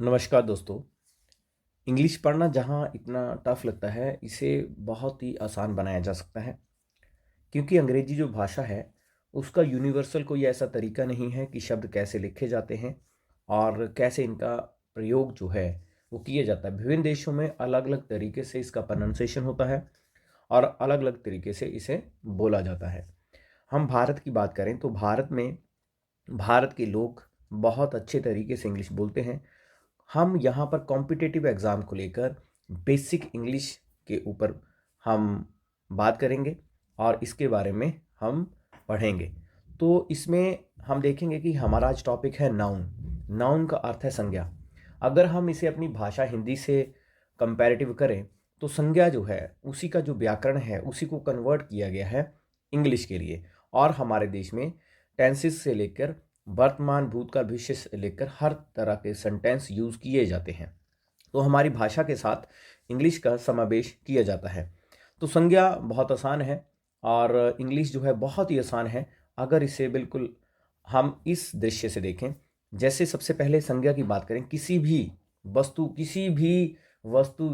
नमस्कार दोस्तों। इंग्लिश पढ़ना जहाँ इतना टफ लगता है, इसे बहुत ही आसान बनाया जा सकता है। क्योंकि अंग्रेजी जो भाषा है, उसका यूनिवर्सल कोई ऐसा तरीका नहीं है कि शब्द कैसे लिखे जाते हैं और कैसे इनका प्रयोग जो है वो किया जाता है। विभिन्न देशों में अलग अलग तरीके से इसका प्रोनाउंसिएशन होता है और अलग अलग तरीके से इसे बोला जाता है। हम भारत की बात करें तो भारत के लोग बहुत अच्छे तरीके से इंग्लिश बोलते हैं। हम यहाँ पर कॉम्पिटिटिव एग्ज़ाम को लेकर बेसिक इंग्लिश के ऊपर हम बात करेंगे और इसके बारे में हम पढ़ेंगे। तो इसमें हम देखेंगे कि हमारा आज टॉपिक है नाउन। नाउन का अर्थ है संज्ञा। अगर हम इसे अपनी भाषा हिंदी से कंपैरेटिव करें तो संज्ञा जो है उसी का जो व्याकरण है उसी को कन्वर्ट किया गया है इंग्लिश के लिए। और हमारे देश में टेंसेस से लेकर वर्तमान भूतकाल भविष्य से लेकर हर तरह के सेंटेंस यूज़ किए जाते हैं। तो हमारी भाषा के साथ इंग्लिश का समावेश किया जाता है। तो संज्ञा बहुत आसान है और इंग्लिश जो है बहुत ही आसान है अगर इसे बिल्कुल हम इस दृश्य से देखें। जैसे सबसे पहले संज्ञा की बात करें, किसी भी वस्तु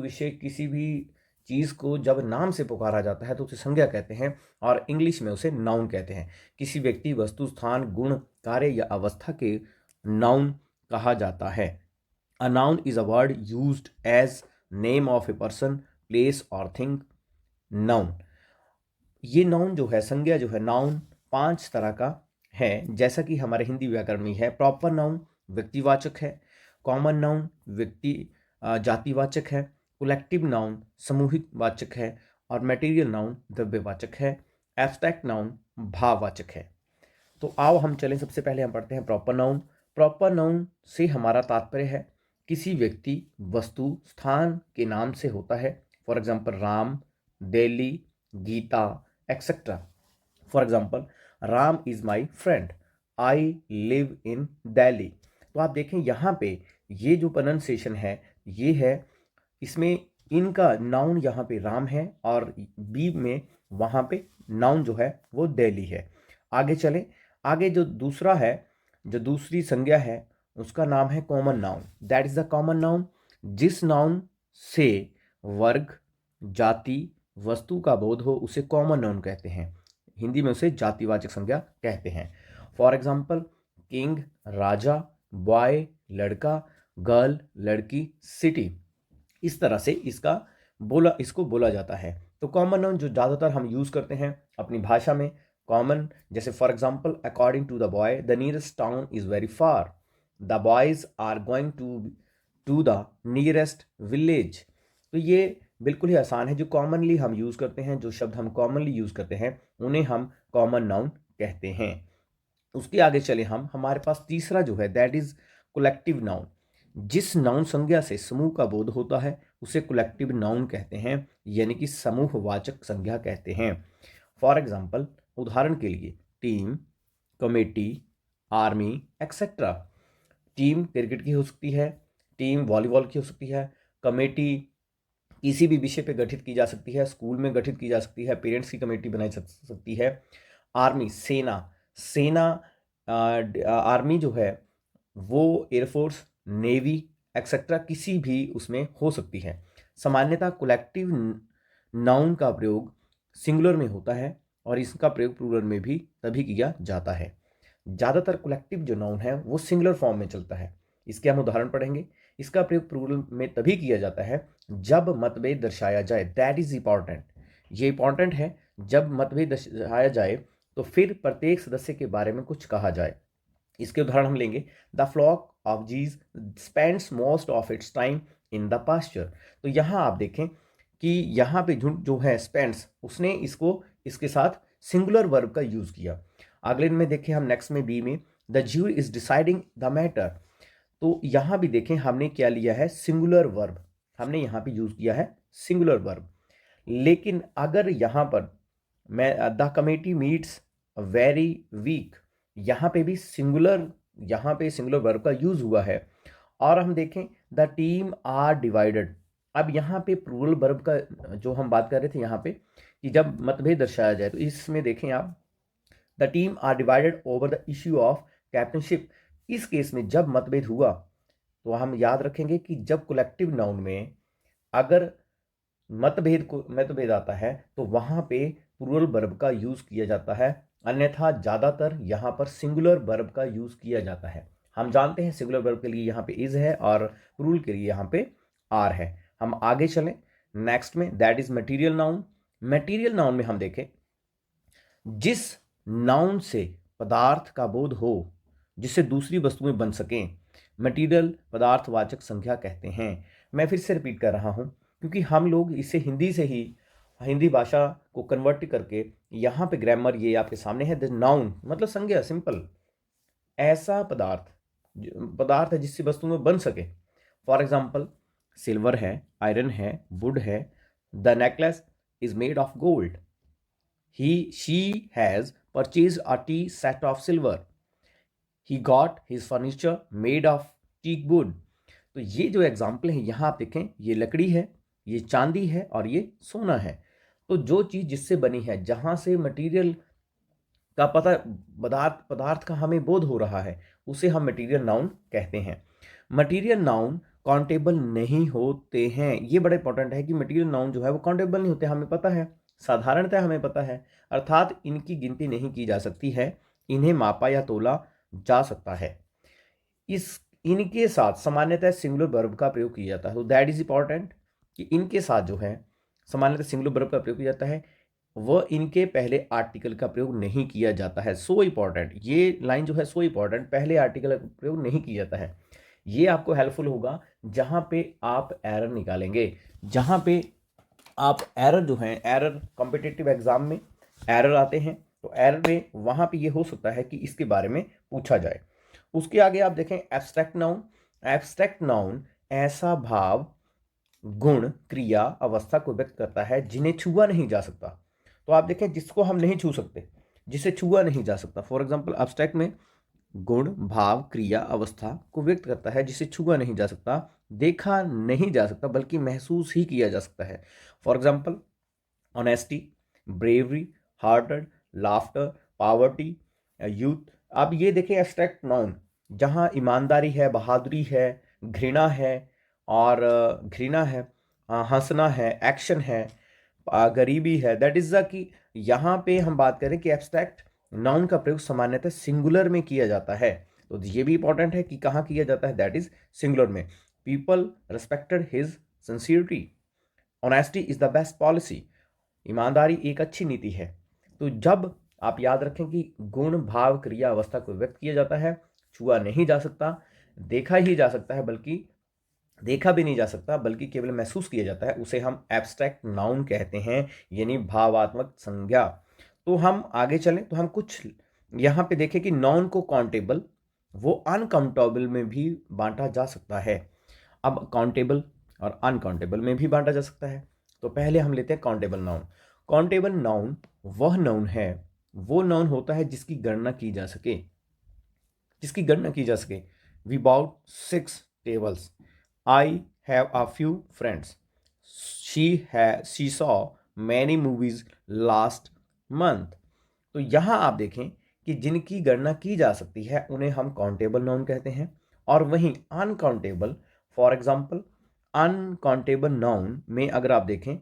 विषय किसी भी चीज़ को जब नाम से पुकारा जाता है तो उसे संज्ञा कहते हैं और इंग्लिश में उसे नाउन कहते हैं। किसी व्यक्ति, वस्तु, स्थान, गुण, कार्य या अवस्था के नाउन कहा जाता है। A noun is a word used as name of a person, place और थिंग। नाउन, ये नाउन जो है, संज्ञा जो है, नाउन 5 तरह का है। जैसा कि हमारे हिंदी व्याकरण में है। प्रॉपर नाउन व्यक्तिवाचक है। कॉमन नाउन जातिवाचक है। कलेक्टिव नाउन सामूहिक वाचक है। और मटेरियल नाउन द्रव्यवाचक है। एब्स्ट्रैक्ट नाउन भाववाचक है। तो आओ हम चलें, सबसे पहले हम पढ़ते हैं प्रॉपर नाउन। प्रॉपर नाउन से हमारा तात्पर्य है किसी व्यक्ति, वस्तु, स्थान के नाम से होता है। For example Ram, Delhi, Gita, etcetera. For example Ram is my friend, I live in Delhi. तो आप देखें यहाँ पे ये जो प्रोनाउंसिएशन है ये है, इसमें इनका नाउन यहाँ पे राम है और बी में वहाँ पे नाउन जो है वो दिल्ली है। आगे चलें। आगे जो दूसरी संज्ञा है उसका नाम है common noun. That is the common noun. जिस नाउन से वर्ग, जाति, वस्तु का बोध हो उसे कॉमन नाउन कहते हैं। हिंदी में उसे जातिवाचक संज्ञा कहते हैं। For example king Raja, boy लड़का, गर्ल लड़की, सिटी। इस तरह से इसको बोला जाता है। तो कॉमन नाउन जो ज़्यादातर हम यूज़ करते हैं अपनी भाषा में, कॉमन, जैसे for example according to the boy the nearest town is very far, the boys are going to the nearest village. तो ये बिल्कुल ही आसान है। जो कॉमनली हम यूज़ करते हैं, जो शब्द हम कॉमनली यूज़ करते हैं उन्हें हम कॉमन नाउन कहते हैं। उसके आगे चले हम, हमारे पास तीसरा जो है दैट इज कलेक्टिव नाउन। जिस नाउन संज्ञा से समूह का बोध होता है उसे कलेक्टिव नाउन कहते हैं, यानी कि समूहवाचक संज्ञा कहते हैं। फॉर एग्जाम्पल, उदाहरण के लिए team, committee, army, etcetera. Team cricket की हो सकती है, टीम वॉलीबॉल की हो सकती है, कमेटी किसी भी विषय पे गठित की जा सकती है, स्कूल में गठित की जा सकती है, पेरेंट्स की कमेटी बनाई सकती है। आर्मी सेना, सेना आर्मी जो है वो एयरफोर्स, नेवी, एक्सेट्रा किसी भी उसमें हो सकती है। सामान्यतः कलेक्टिव नाउन का प्रयोग सिंगुलर में होता है और इसका प्रयोग प्लूरल में भी तभी किया जाता है। ज़्यादातर कलेक्टिव जो नाउन है वो सिंगुलर फॉर्म में चलता है। इसके हम उदाहरण पढ़ेंगे। इसका प्रयोग प्लूरल में तभी किया जाता है जब मतभेद दर्शाया जाए। That is important. ये इंपॉर्टेंट है। जब मतभेद दर्शाया जाए तो फिर प्रत्येक सदस्य के बारे में कुछ कहा जाए। इसके उदाहरण हम लेंगे। The flock of geese spends most of its time in the pasture. तो यहाँ आप देखें कि यहाँ पे झुंड जो है स्पेंड्स, उसने इसको इसके साथ सिंगुलर वर्ब का यूज किया। अगले में देखें हम, नेक्स्ट में बी में, द ज्यू इज डिसाइडिंग द मैटर। तो यहाँ भी देखें हमने क्या लिया है, सिंगुलर वर्ब। हमने यहाँ पे यूज किया है सिंगुलर वर्ब। लेकिन अगर यहाँ पर मैं the committee meets very weak, यहाँ पे सिंगुलर वर्ब का यूज हुआ है। और हम देखें द टीम आर डिवाइडेड। अब यहाँ पे प्लूरल वर्ब का जो हम बात कर रहे थे यहाँ पे कि जब मतभेद दर्शाया जाए, तो इसमें देखें आप, the team are divided over the issue of captainship. इस केस में जब मतभेद हुआ तो हम याद रखेंगे कि जब कलेक्टिव नाउन में अगर मतभेद आता है तो वहां पे प्लूरल वर्ब का यूज किया जाता है, अन्यथा ज्यादातर यहाँ पर सिंगुलर वर्ब का यूज किया जाता है। हम जानते हैं सिंगुलर वर्ब के लिए यहाँ पे इज है और प्लूरल के लिए यहाँ पे आर है। हम आगे चलें नेक्स्ट में, that is material noun. Material noun में हम देखें जिस नाउन से पदार्थ का बोध हो, जिससे दूसरी वस्तुएं बन सकें, मटीरियल पदार्थवाचक संख्या कहते हैं। मैं फिर से रिपीट कर रहा हूं क्योंकि हम लोग इसे हिंदी से ही, हिंदी भाषा को कन्वर्ट करके यहाँ पे ग्रामर ये आपके सामने है। द नाउन मतलब संज्ञा, सिंपल, ऐसा पदार्थ है जिससे वस्तुएं बन सके। फॉर एग्जाम्पल सिल्वर है, आयरन है, वुड है। The necklace is made of gold. she has purchased a tea set of silver. He got his furniture made of teak wood. तो ये जो एग्जाम्पल है यहाँ आप देखें, ये लकड़ी है, ये चांदी है और ये सोना है। तो जो चीज़ जिससे बनी है, जहाँ से मटेरियल का पदार्थ का हमें बोध हो रहा है, उसे हम मटेरियल नाउन कहते हैं। मटेरियल नाउन काउंटेबल नहीं होते हैं। ये बड़ा इंपॉर्टेंट है कि मटेरियल नाउन जो है वो काउंटेबल नहीं होते, हमें पता है, साधारणतः हमें पता है, अर्थात इनकी गिनती नहीं की जा सकती है, इन्हें मापा या तोला जा सकता है। इनके साथ सामान्यतः सिंगुलर वर्ब का प्रयोग किया जाता है। तो दैट इज इंपॉर्टेंट कि इनके साथ जो है सामान्यतः सिंगुलर वर्ब का प्रयोग किया जाता है, वह इनके पहले आर्टिकल का प्रयोग नहीं किया जाता है। सो इंपॉर्टेंट, ये लाइन जो है सो इंपॉर्टेंट, पहले आर्टिकल का प्रयोग नहीं किया जाता है। ये आपको हेल्पफुल होगा जहां पे आप एरर निकालेंगे, जहां पे आप एरर जो है, एरर कॉम्पिटिटिव एग्जाम में एरर आते हैं, तो एरर में वहां पे ये हो सकता है कि इसके बारे में पूछा जाए। उसके आगे आप देखें एब्स्ट्रैक्ट नाउन। एब्स्ट्रैक्ट नाउन ऐसा भाव, गुण, क्रिया, अवस्था को व्यक्त करता है जिन्हें छुआ नहीं जा सकता। तो आप देखें जिसको हम नहीं छू सकते, जिसे छुआ नहीं जा सकता। फॉर एग्जाम्पल एब्स्ट्रैक्ट में गुण, भाव, क्रिया, अवस्था को व्यक्त करता है जिसे छुआ नहीं जा सकता, देखा नहीं जा सकता, बल्कि महसूस ही किया जा सकता है। For example honesty, bravery, hearted, laughter, poverty, youth. अब ये देखें एब्स्ट्रैक्ट नाउन, जहां ईमानदारी है, बहादुरी है, घृणा है और हंसना है, एक्शन है, गरीबी है, दैट इज द कि यहाँ पे हम बात करें कि एब्स्ट्रैक्ट नाउन का प्रयोग सामान्यतः सिंगुलर में किया जाता है। तो ये भी इंपॉर्टेंट है कि कहाँ किया जाता है, दैट इज सिंगुलर में। People respected his sincerity. Honesty is the best policy. ईमानदारी एक अच्छी नीति है। तो जब आप याद रखें कि गुण, भाव, क्रिया, अवस्था को व्यक्त किया जाता है, छुआ नहीं जा सकता, देखा ही जा सकता है, बल्कि देखा भी नहीं जा सकता बल्कि केवल महसूस किया जाता है, उसे हम एब्स्ट्रैक्ट नाउन कहते हैं, यानी भावात्मक संज्ञा। तो हम आगे चलें तो हम कुछ यहाँ पे देखें कि नाउन को काउंटेबल वो अनकाउंटेबल में भी बांटा जा सकता है। अब काउंटेबल और अनकाउंटेबल में भी बांटा जा सकता है। तो पहले हम लेते हैं काउंटेबल नाउन। काउंटेबल नाउन वह नाउन है, वो नाउन होता है जिसकी गणना की जा सके, जिसकी गणना की जा सके। We bought 6 tables. I have a few friends. She saw many movies last month. तो यहाँ आप देखें कि जिनकी गणना की जा सकती है उन्हें हम काउंटेबल नाउन कहते हैं, और वहीं uncountable, for example uncountable noun में अगर आप देखें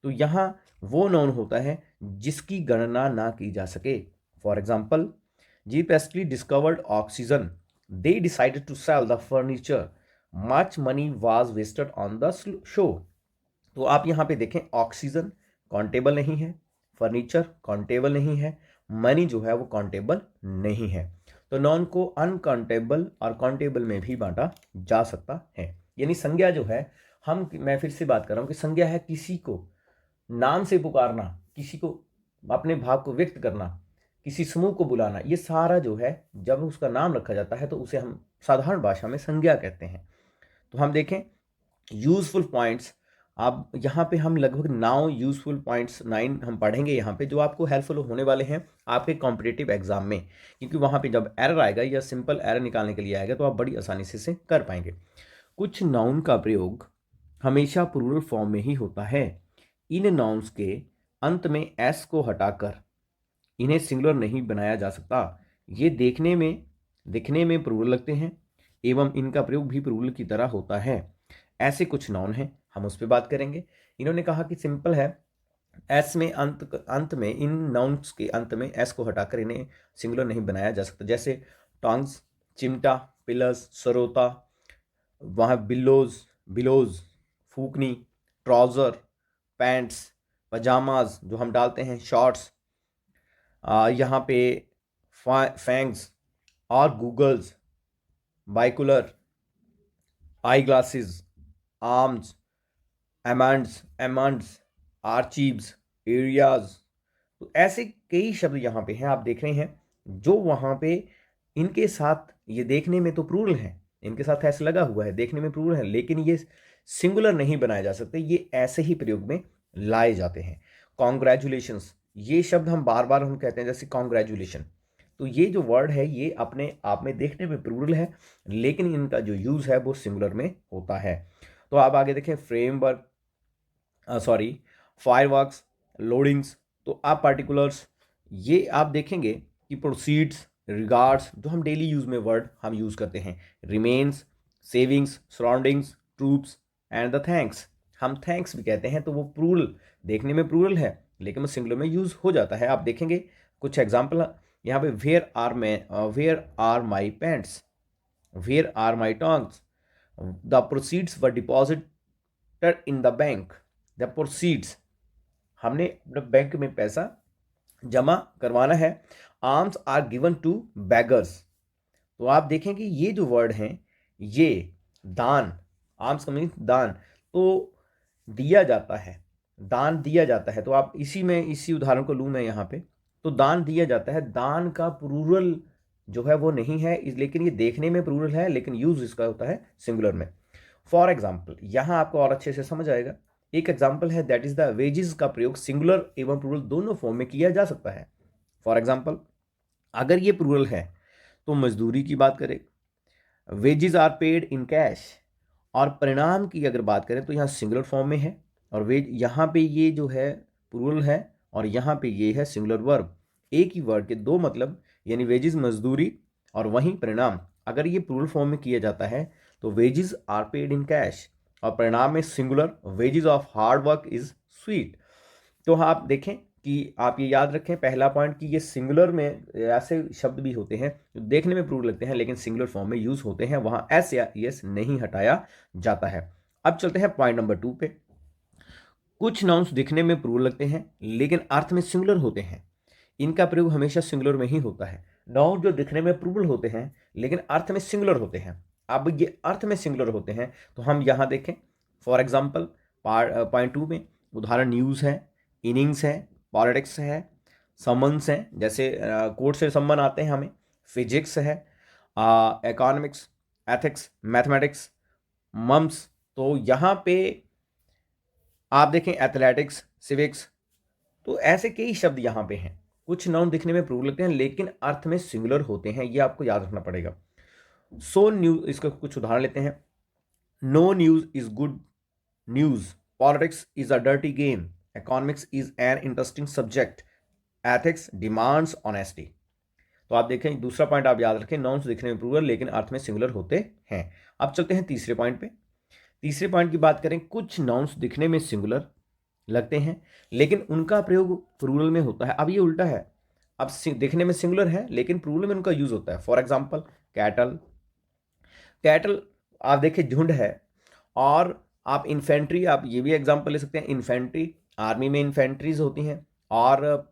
तो यहाँ वो नाउन होता है जिसकी गणना ना की जा सके। For example J Priestley discovered oxygen, they decided to sell the furniture, much money was wasted on the show. तो आप यहाँ पे देखें ऑक्सीजन काउंटेबल नहीं है, फर्नीचर काउंटेबल नहीं है, मनी जो है वो काउंटेबल नहीं है। तो नॉन को अनकाउंटेबल और काउंटेबल में भी बांटा जा सकता है। यानी संज्ञा जो है, मैं फिर से बात कर रहा हूँ कि संज्ञा है किसी को नाम से पुकारना, किसी को अपने भाव को व्यक्त करना, किसी समूह को बुलाना, ये सारा जो है जब उसका नाम रखा जाता है तो उसे हम साधारण भाषा में संज्ञा कहते हैं। तो हम देखें यूजफुल पॉइंट्स। अब यहाँ पे हम लगभग 9 यूजफुल पॉइंट्स 9 हम पढ़ेंगे यहाँ पे, जो आपको हेल्पफुल होने वाले हैं आपके कॉम्पिटिटिव एग्जाम में, क्योंकि वहाँ पे जब एरर आएगा या सिंपल एरर निकालने के लिए आएगा तो आप बड़ी आसानी से इसे कर पाएंगे। कुछ नाउन का प्रयोग हमेशा प्लूरल फॉर्म में ही होता है। इन नाउन्स के अंत में एस को हटाकर इन्हें सिंगुलर नहीं बनाया जा सकता। ये दिखने में प्लूरल लगते हैं, एवं इनका प्रयोग भी प्लूरल की तरह होता है। ऐसे कुछ नाउन हैं, हम उस पर बात करेंगे। इन्होंने कहा कि सिंपल है, एस में अंत में, इन नाउन्स के अंत में एस को हटाकर इन्हें सिंगुलर नहीं बनाया जा सकता। जैसे टॉन्ग्स, चिमटा, पिलर्स, सरोता, वहाँ बिलोज, बिलोज, फूकनी, ट्राउज़र, पैंट्स, पजामाज जो हम डालते हैं, शॉर्ट्स, यहाँ पे फैंग्स और goggles, binocular, eye glasses, arms, amends, archives, areas. तो ऐसे कई शब्द यहाँ पे हैं, आप देख रहे हैं, जो वहाँ पे इनके साथ, ये देखने में तो प्लूरल है, इनके साथ ऐसे लगा हुआ है, देखने में प्लूरल है, लेकिन ये सिंगुलर नहीं बनाए जा सकते, ये ऐसे ही प्रयोग में लाए जाते हैं। कॉन्ग्रेचुलेशंस, ये शब्द हम बार बार हम कहते हैं, जैसे कॉन्ग्रेचुलेशन, तो ये जो वर्ड है ये अपने आप में देखने में प्लूरल है, लेकिन इनका जो यूज़ है वो सिंगुलर में होता है। तो आप आगे देखें, फ्रेमवर्क, फायरवर्क्स, लोडिंग्स, तो आप पार्टिकुलर्स, ये आप देखेंगे कि प्रोसीड्स, रिगार्ड्स, जो हम डेली यूज़ में वर्ड हम यूज़ करते हैं, remains, savings, surroundings, troops and the thanks, हम थैंक्स भी कहते हैं, तो वो प्लूरल, देखने में प्लूरल है लेकिन वो सिंगुलर में यूज़ हो जाता है। आप देखेंगे कुछ एग्जाम्पल यहाँ पे, where are my pants, where are my tongs, the proceeds were deposited in the bank, the proceeds, हमने अपने बैंक में पैसा जमा करवाना है। Arms are given to beggars, तो आप देखें कि ये जो वर्ड हैं, ये दान, आर्म्स का मीन दान, तो दिया जाता है, दान दिया जाता है। तो आप इसी उदाहरण को लूँ मैं यहाँ पे, तो दान दिया जाता है, दान का प्लूरल जो है वो नहीं है, लेकिन ये देखने में प्लूरल है, लेकिन यूज इसका होता है सिंगुलर में। फॉर एग्जाम्पल, यहाँ आपको और अच्छे से समझ आएगा, एक एग्जाम्पल है, दैट इज द वेजेस का प्रयोग सिंगुलर एवं प्लूरल दोनों फॉर्म में किया जा सकता है। फॉर एग्जाम्पल, अगर ये प्लूरल है तो मजदूरी की बात करें, wages are paid in cash, और परिणाम की अगर बात करें तो यहाँ सिंगुलर फॉर्म में है, और वेज यहाँ पे ये जो है प्लूरल है, और यहाँ पे ये है सिंगुलर वर्ब, एक ही वर्ड के दो मतलब, यानी वेजेस मजदूरी और वहीं परिणाम, अगर ये प्लूरल फॉर्म में किया जाता है तो wages are paid in cash, और परिणाम में singular, wages of hard work is sweet. तो आप देखें कि आप ये याद रखें, पहला पॉइंट, कि ये सिंगुलर में ऐसे शब्द भी होते हैं जो देखने में प्लूरल लगते हैं लेकिन सिंगुलर फॉर्म में यूज होते हैं, वहां एस या एस नहीं हटाया जाता है। अब चलते हैं पॉइंट नंबर 2 पे। कुछ नाउन्स दिखने में प्लूरल लगते हैं लेकिन अर्थ में सिंगुलर होते हैं, इनका प्रयोग हमेशा सिंगुलर में ही होता है। नाउन जो दिखने में प्लूरल होते हैं लेकिन अर्थ में सिंगुलर होते हैं, अब ये अर्थ में सिंगुलर होते हैं तो हम यहाँ देखें, फॉर एग्जाम्पल पॉइंट 2 में उदाहरण न्यूज़ है, इनिंग्स है, पॉलिटिक्स है, समन्स हैं, जैसे कोर्ट से सम्मन आते हैं हमें, फिजिक्स है, इकोनॉमिक्स, एथिक्स, मैथमेटिक्स, मम्स। तो यहाँ पे आप देखें एथलेटिक्स, सिविक्स, तो ऐसे कई शब्द यहाँ पे हैं। कुछ नाउन दिखने में प्लूरल लगते हैं लेकिन अर्थ में सिंगुलर होते हैं, ये आपको याद रखना पड़ेगा। सो न्यूज, इसका कुछ उदाहरण लेते हैं, no news is good news, politics is a dirty game, economics is an interesting subject, ethics demands honesty. तो आप देखें, दूसरा पॉइंट आप याद रखें, नाउन्स दिखने में प्लूरल लेकिन अर्थ में सिंगुलर होते हैं। अब चलते हैं तीसरे पॉइंट पे। तीसरे पॉइंट की बात करें, कुछ नाउन्स दिखने में सिंगुलर लगते हैं लेकिन उनका प्रयोग प्लूरल में होता है। अब ये उल्टा है, अब दिखने में सिंगुलर है लेकिन प्लूरल में उनका यूज होता है। फॉर एग्जाम्पल, कैटल, कैटल आप देखिए झुंड है, और आप इन्फेंट्री, आप ये भी एग्जाम्पल ले सकते हैं, इन्फेंट्री, आर्मी में इन्फेंट्रीज होती हैं, और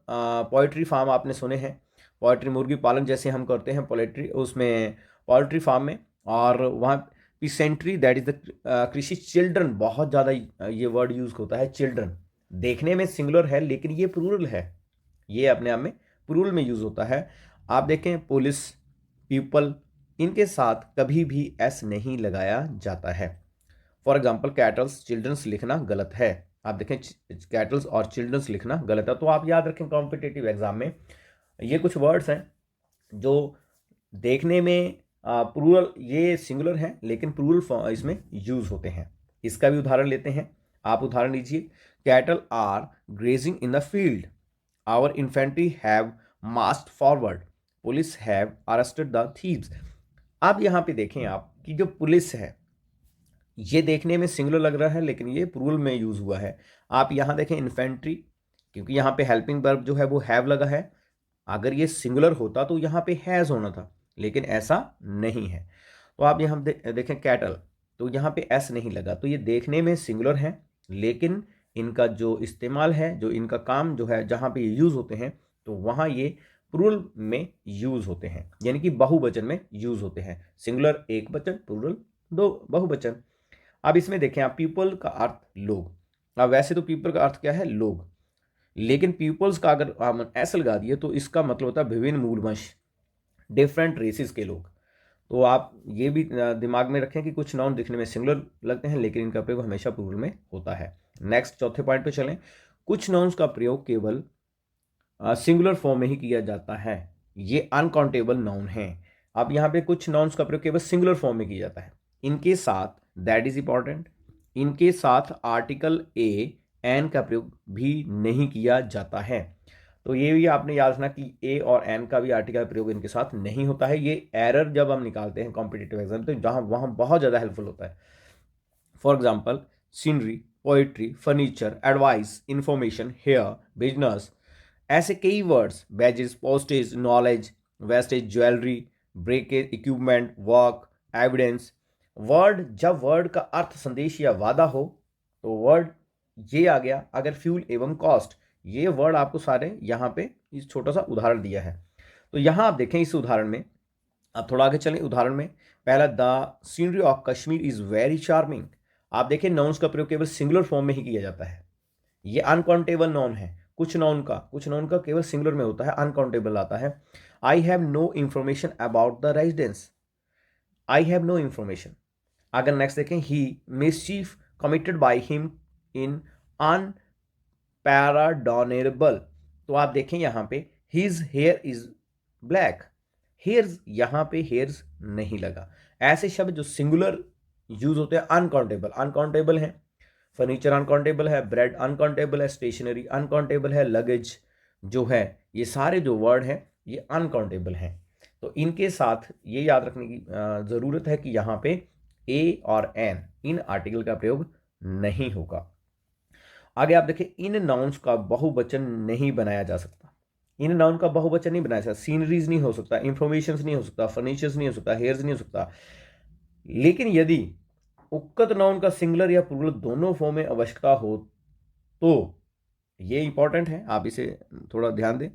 पोल्ट्री फार्म आपने सुने हैं, पोल्ट्री मुर्गी पालन जैसे हम करते हैं पोल्ट्री, उसमें पोल्ट्री फार्म में, और वहाँ पिसेंट्री, दैट इज द कृषि, चिल्ड्रन, बहुत ज़्यादा ये वर्ड यूज होता है, चिल्ड्रन, देखने में सिंगुलर है लेकिन ये प्लूरल है, ये अपने आप में प्लूरल में यूज होता है। आप देखें, पुलिस, पीपल, इनके साथ कभी भी एस नहीं लगाया जाता है। फॉर एग्जाम्पल, कैटल्स, चिल्ड्रंस लिखना गलत है, आप देखें कैटल्स और चिल्ड्रंस लिखना गलत है। तो आप याद रखें, कॉम्पिटिटिव एग्जाम में ये कुछ वर्ड्स हैं जो देखने में प्लूरल, ये सिंगुलर है लेकिन प्लूरल इसमें यूज होते हैं। इसका भी उदाहरण लेते हैं, आप उदाहरण लीजिए, cattle are grazing in the field, our infantry have marched forward, police have arrested the thieves. अब यहाँ पे देखें आप कि जो पुलिस है ये देखने में सिंगुलर लग रहा है लेकिन ये प्लूरल में यूज़ हुआ है। आप यहाँ देखें इन्फेंट्री, क्योंकि यहाँ पे हेल्पिंग वर्ब जो है वो हैव लगा है, अगर ये सिंगुलर होता तो यहाँ पे हैज़ होना था, लेकिन ऐसा नहीं है। तो आप यहाँ देखें कैटल, तो यहाँ पे एस नहीं लगा, तो ये देखने में सिंगुलर है लेकिन इनका जो इस्तेमाल है, जो इनका काम जो है, जहाँ पे ये यूज़ होते हैं तो वहाँ ये प्लूरल में यूज़ होते हैं, यानी कि बहुवचन में यूज़ होते हैं। सिंगुलर एक वचन, प्लूरल दो बहुवचन। अब इसमें देखें आप, पीपल का अर्थ लोग। अब वैसे तो पीपल का अर्थ क्या है, लोग, लेकिन पीपल्स का अगर हम ऐसा लगा दिए तो इसका मतलब होता है विभिन्न मूलवंश, डिफरेंट रेसेस के लोग। तो आप ये भी दिमाग में रखें कि कुछ नाउन दिखने में सिंगुलर लगते हैं लेकिन इनका प्रयोग हमेशा प्लूरल में होता है। नेक्स्ट चौथे पॉइंट पे चलें। कुछ नाउन्स का प्रयोग केवल सिंगुलर फॉर्म में ही किया जाता है, ये अनकाउंटेबल नाउन है। अब यहाँ पे कुछ नाउन्स का प्रयोग केवल सिंगुलर फॉर्म में किया जाता है, इनके साथ, दैट इज इंपॉर्टेंट, इनके साथ आर्टिकल ए एन का प्रयोग भी नहीं किया जाता है। तो ये भी आपने याद रखना कि ए और एन का भी आर्टिकल का प्रयोग इनके साथ नहीं होता है। ये एरर जब हम निकालते हैं कॉम्पिटिटिव एग्जाम तो जहाँ वहाँ बहुत ज़्यादा हेल्पफुल होता है। For example scenery, poetry, furniture, advice, information, hair, business, ऐसे कई words, badges, postage, knowledge, wastage, jewellery, breakage, equipment, work, evidence. Word, जब वर्ड का अर्थ संदेश या वादा हो तो वर्ड ये आ गया। अगर फ्यूल एवं कॉस्ट, ये वर्ड आपको सारे यहाँ पे इस छोटा सा उदाहरण दिया है। तो यहाँ आप देखें इस उदाहरण में, अब थोड़ा आगे चलें उदाहरण में। पहला, the scenery of Kashmir is very charming. आप देखें नाउन्स का प्रयोग केवल सिंगुलर फॉर्म में ही किया जाता है, ये अनकाउंटेबल नाउन है। कुछ नाउन का केवल सिंगुलर में होता है, अनकाउंटेबल आता है। I have no information about the residence, I have no information. अगर नेक्स्ट देखें, he mischief committed by him in unpardonable, तो आप देखें यहाँ पे his hair is black, hairs, यहाँ पे हेयर्स नहीं लगा। ऐसे शब्द जो सिंगुलर यूज होते हैं अनकाउंटेबल है। फर्नीचर अनकाउंटेबल है, ब्रेड अनकाउंटेबल है, स्टेशनरी अनकाउंटेबल है, लगेज जो है, ये सारे जो वर्ड हैं ये अनकाउंटेबल हैं। तो इनके साथ ये याद रखने की ज़रूरत है कि यहाँ पे ए और एन इन आर्टिकल का प्रयोग नहीं होगा। आगे आप देखें, इन नाउन्स का बहुवचन नहीं बनाया जा सकता, इन नाउन का बहुवचन नहीं बनाया जा सकता। सीनरीज नहीं हो सकता, इंफॉर्मेशन नहीं हो सकता, फर्नीचर्स नहीं हो सकता, हेयर्स नहीं हो सकता। लेकिन यदि उक्त नाउन का सिंगुलर या प्लूरल दोनों फॉर्म में आवश्यकता हो तो, ये इंपॉर्टेंट है, आप इसे थोड़ा ध्यान दें।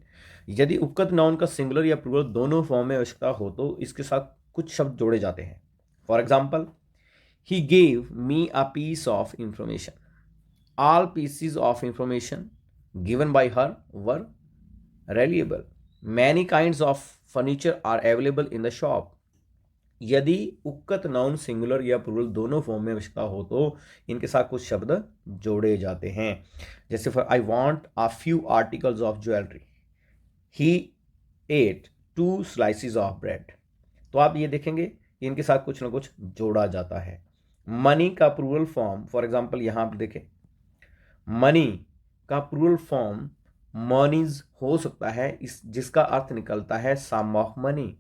यदि उक्त नाउन का सिंगुलर या प्लूरल दोनों फॉर्म में आवश्यकता हो तो इसके साथ कुछ शब्द जोड़े जाते हैं। For example, he gave me a piece of information, all pieces of information given by her were reliable, many kinds of furniture are available in the shop। यदि उक्त नाउन सिंगुलर या प्लूरल दोनों फॉर्म में आवश्यकता हो तो इनके साथ कुछ शब्द जोड़े जाते हैं। जैसे for, I want a few articles of jewellery, he ate 2 slices of bread. तो आप ये देखेंगे इनके साथ कुछ ना कुछ जोड़ा जाता है। मनी का प्लूरल फॉर्म, फॉर एग्जाम्पल यहाँ आप देखें, मनी का प्लूरल फॉर्म मनीज हो सकता है, इस जिसका अर्थ निकलता है sum of money.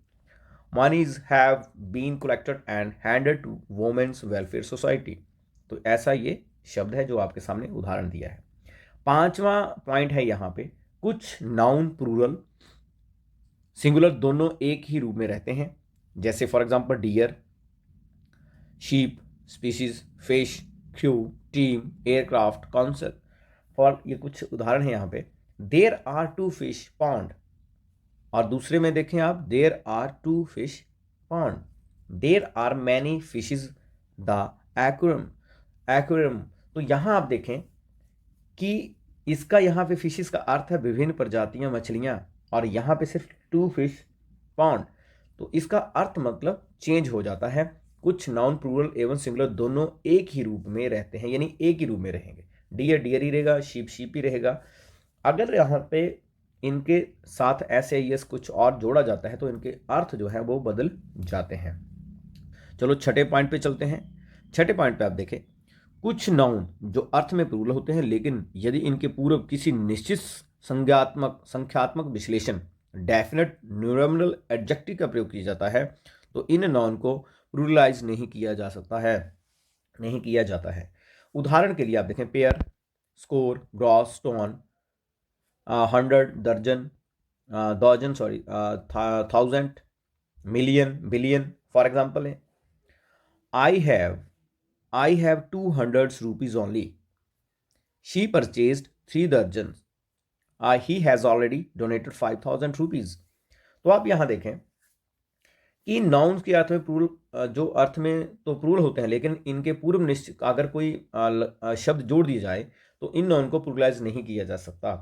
Moneys have been collected and handed to women's welfare society. तो ऐसा ये शब्द है जो आपके सामने उदाहरण दिया है। पांचवा पॉइंट है यहाँ पे, कुछ नाउन प्लूरल सिंगुलर दोनों एक ही रूप में रहते हैं। जैसे for example deer, sheep, species, fish, crew, team, aircraft, council. For, ये कुछ उदाहरण है यहाँ पे। देयर आर 2 फिश पॉन्ड, और दूसरे में देखें आप, there are 2 fish pond. There are many fishes the aquarium. तो यहाँ आप देखें कि इसका यहाँ पे फिशेज का अर्थ है विभिन्न प्रजातियां मछलियां, और यहाँ पे सिर्फ 2 फिश पॉन्ड, तो इसका अर्थ मतलब चेंज हो जाता है। कुछ नाउन प्लूरल एवं सिंगुलर दोनों एक ही रूप में रहते हैं, यानी एक ही रूप में रहेंगे। डियर डियर ही रहेगा, शीप शीप ही रहेगा। अगर यहाँ पे इनके साथ ऐसे यस कुछ और जोड़ा जाता है तो इनके अर्थ जो है वो बदल जाते हैं। चलो छठे पॉइंट पे चलते हैं। छठे पॉइंट पे आप देखें, कुछ नाउन जो अर्थ में प्लूरल होते हैं लेकिन यदि इनके पूर्व किसी निश्चित संख्यात्मक विश्लेषण, डेफिनेट न्यूमेरिकल एडजेक्टिव का प्रयोग किया जाता है तो इन नाउन को प्लूरलाइज नहीं किया जा सकता है, नहीं किया जाता है। उदाहरण के लिए आप देखें पेयर, स्कोर, ग्रॉस, स्टोन, 100, दर्जन, dozen, sorry, 1000, million, billion. For example है I have I have 200 rupees only, she purchased 3 दर्जन, he has already donated 5000 rupees. तो आप यहां देखें कि नाउन्स के अर्थ में प्लूरल, जो अर्थ में तो प्लूरल होते हैं, लेकिन इनके पूर्व निश्चित अगर कोई शब्द जोड़ दिया जाए तो इन नाउन को प्लूरलाइज नहीं किया जा सकता।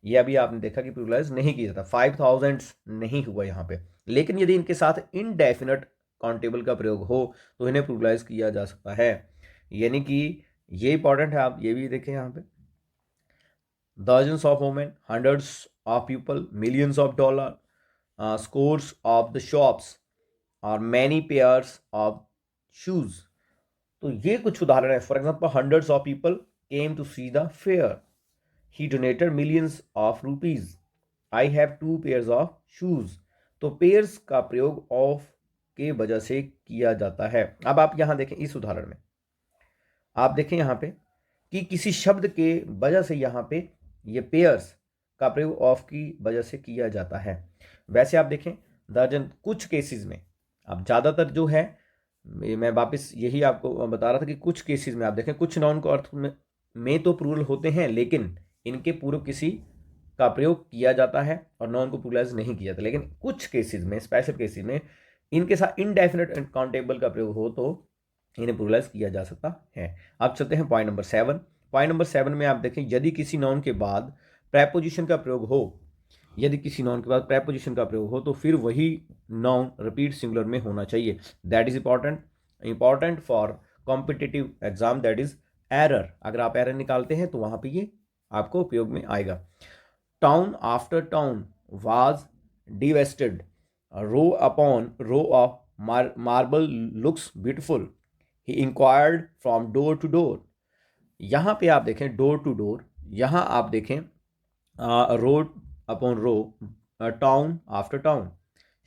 यह अभी आपने देखा कि प्लूरलाइज नहीं किया जाता, 5000 नहीं हुआ यहाँ पे। लेकिन यदि इनके साथ इनडेफिनेट काउंटेबल का प्रयोग हो तो इन्हें प्लूरलाइज किया जा सकता है। यानी कि ये इंपॉर्टेंट है, आप ये भी देखें यहाँ पे, dozens of women, hundreds of people, millions of dollars, scores of the shops, और many pairs of shoes। तो ये कुछ उदाहरण है। For example, hundreds of people came to see the fair, he donated millions of rupees, I have 2 pairs of shoes. तो pairs का प्रयोग of के वजह से किया जाता है। अब आप यहां देखें, इस उदाहरण में आप देखें यहां पे कि किसी शब्द के वजह से यहां पे ये पेयर्स का प्रयोग ऑफ की वजह से किया जाता है। वैसे आप देखें दर्जन, कुछ केसेस में, अब ज़्यादातर जो है, मैं वापस यही आपको बता रहा था कि कुछ केसेस में आप देखें कुछ नाउन को अर्थ में तो प्लूरल होते हैं, लेकिन इनके पूर्व किसी का प्रयोग किया जाता है और नाउन को प्लूरलाइज नहीं किया जाता। लेकिन कुछ केसेस में, स्पेशल केसेस में, इनके साथ इनडेफिनेट काउंटेबल का प्रयोग हो तो इन्हें प्लूरलाइज किया जा सकता है। अब चलते हैं पॉइंट नंबर 7। पॉइंट नंबर 7 में आप देखें, यदि किसी नाउन के बाद प्रेपोजिशन का प्रयोग हो, यदि किसी नाउन के बाद प्रेपोजिशन का प्रयोग हो तो फिर वही नाउन रिपीट सिंगुलर में होना चाहिए। That is important for competitive exam, that is error. अगर आप एरर निकालते हैं तो वहां पे ये आपको उपयोग में आएगा। Town after town was devastated, row upon row of marble looks beautiful, he inquired from door to door. यहाँ पे आप देखें डोर टू डोर, यहाँ आप देखें road upon row, town after town,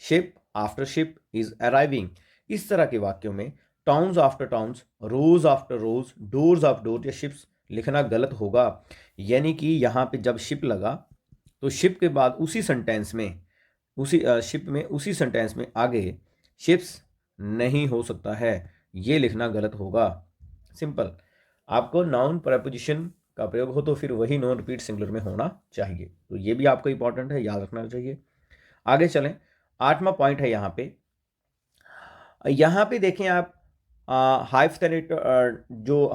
ship after ship is arriving. इस तरह के वाक्यों में towns after towns, rows after rows, doors of door या शिप्स लिखना गलत होगा। यानी कि यहाँ पे जब शिप लगा तो शिप के बाद उसी सेंटेंस में, उसी शिप में, उसी सेंटेंस में आगे शिप्स नहीं हो सकता है, ये लिखना गलत होगा। सिंपल। आपको नाउन प्रेपोजिशन का प्रयोग हो तो फिर वही नॉन रिपीट सिंगुलर में होना चाहिए। तो ये भी आपको इंपॉर्टेंट है, याद रखना चाहिए। आगे चलें, 8वां पॉइंट है यहाँ पे देखें आप, हाइफनेटेड जो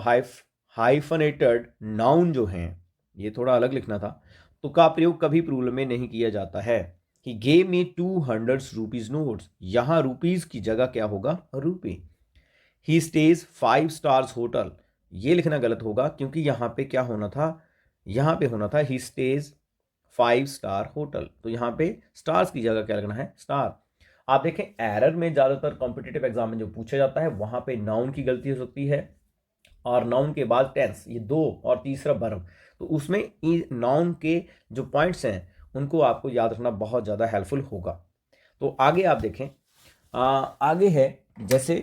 हाइफनेटेड नाउन जो हैं, ये थोड़ा अलग लिखना था, तो का प्रयोग कभी प्लूरल में नहीं किया जाता है। कि गेव मी 200 रुपीज नोट्स, यहाँ रुपीज की जगह क्या होगा, रुपये। ही स्टेज 5 स्टार्स होटल, ये लिखना गलत होगा क्योंकि यहाँ पे क्या होना था, यहाँ पे होना था ही स्टेज 5 स्टार होटल। तो यहाँ पे स्टार्स की जगह क्या लगना है, स्टार। आप देखें एरर में ज़्यादातर कॉम्पिटिटिव एग्जाम में जो पूछा जाता है वहाँ पे नाउन की गलती हो सकती है, और नाउन के बाद टेंस, ये दो, और तीसरा वर्ब। तो उसमें नाउन के जो पॉइंट्स हैं उनको आपको याद रखना बहुत ज़्यादा हेल्पफुल होगा। तो आगे आप देखें, आगे है जैसे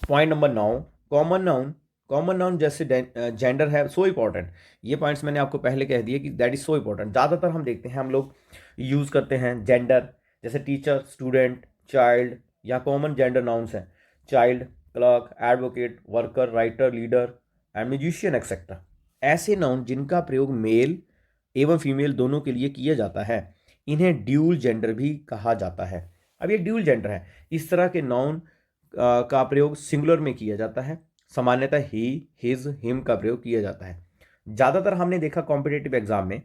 point number 9, common noun. Common noun जैसे जेंडर है, सो इंपॉर्टेंट। ये पॉइंट्स मैंने आपको पहले कह दिए कि दैट इज सो इंपॉर्टेंट। ज़्यादातर हम देखते हैं, हम लोग यूज़ करते हैं जेंडर, जैसे टीचर, स्टूडेंट, चाइल्ड, या कॉमन जेंडर नाउन्स हैं, child, clerk, advocate, worker, writer, leader and musician etcetera. ऐसे नाउन जिनका प्रयोग मेल एवं फीमेल दोनों के लिए किया जाता है, इन्हें ड्यूल जेंडर भी कहा जाता है। अब ये ड्यूल जेंडर है, इस तरह के नाउन का प्रयोग सिंगुलर में किया जाता है। सामान्यतः ही, हिज, हिम का प्रयोग किया जाता है। ज़्यादातर हमने देखा कॉम्पिटिटिव एग्जाम में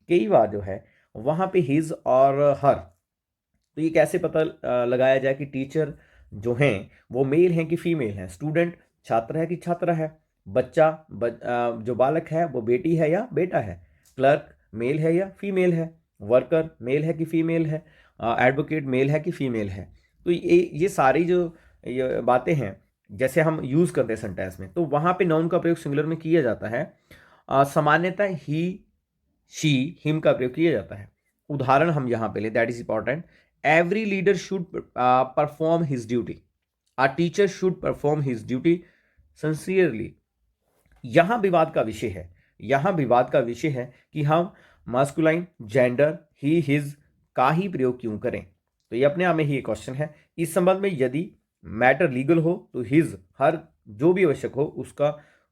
कई बार जो है वहाँ पे हिज और हर, तो ये कैसे पता लगाया जाए कि टीचर जो हैं वो मेल हैं कि फीमेल हैं, स्टूडेंट छात्र है कि छात्रा है, बच्चा जो बालक है वो बेटी है या बेटा है, क्लर्क मेल है या फीमेल है, वर्कर मेल है कि फीमेल है, एडवोकेट मेल है कि फीमेल है। तो ये सारी जो ये बातें हैं जैसे हम यूज़ करते हैं सेंटेंस में, तो वहाँ पे नाउन का प्रयोग सिंगुलर में किया जाता है। सामान्यतः ही, शी, हिम का प्रयोग किया जाता है। उदाहरण हम यहाँ पे ले, that is important, every leader should perform his duty. A teacher should perform his duty sincerely. यहाँ विवाद का विषय है, यहाँ विवाद का विषय है कि हम मास्कुलाइन, जेंडर, ही, हिज का ही प्रयोग क्यों करें। तो ये अपने आप में ही एक क्वेश्चन है। इस संबंध में यदि मैटर लीगल हो तो हिज हर जो भी आवश्यक हो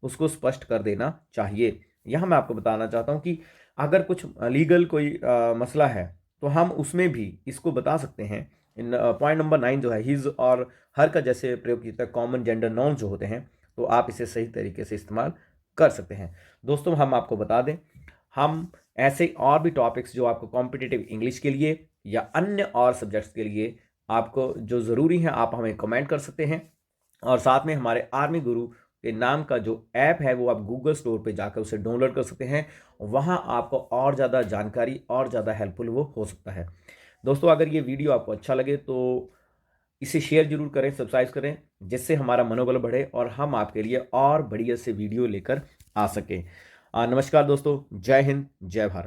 उसको स्पष्ट कर देना चाहिए। यहाँ मैं आपको बताना चाहता हूँ कि अगर कुछ लीगल कोई मसला है तो हम उसमें भी इसको बता सकते हैं। इन पॉइंट नंबर 9 जो है, हिज और हर का जैसे प्रयोग किया है, कॉमन जेंडर नाउन जो होते हैं, तो आप इसे सही तरीके से इस्तेमाल कर सकते हैं। दोस्तों हम आपको बता दें, हम ऐसे और भी टॉपिक्स जो आपको कॉम्पिटिटिव इंग्लिश के लिए या अन्य और सब्जेक्ट्स के लिए आपको जो ज़रूरी हैं, आप हमें कमेंट कर सकते हैं। और साथ में हमारे आर्मी गुरु के नाम का जो ऐप है वो आप गूगल स्टोर पे जाकर उसे डाउनलोड कर सकते हैं। वहाँ आपको और ज़्यादा जानकारी और ज़्यादा हेल्पफुल वो हो सकता है। दोस्तों अगर ये वीडियो आपको अच्छा लगे तो इसे शेयर जरूर करें, सब्सक्राइब करें, जिससे हमारा मनोबल बढ़े और हम आपके लिए और बढ़िया से वीडियो लेकर आ सकें। नमस्कार दोस्तों, जय हिंद, जय भारत।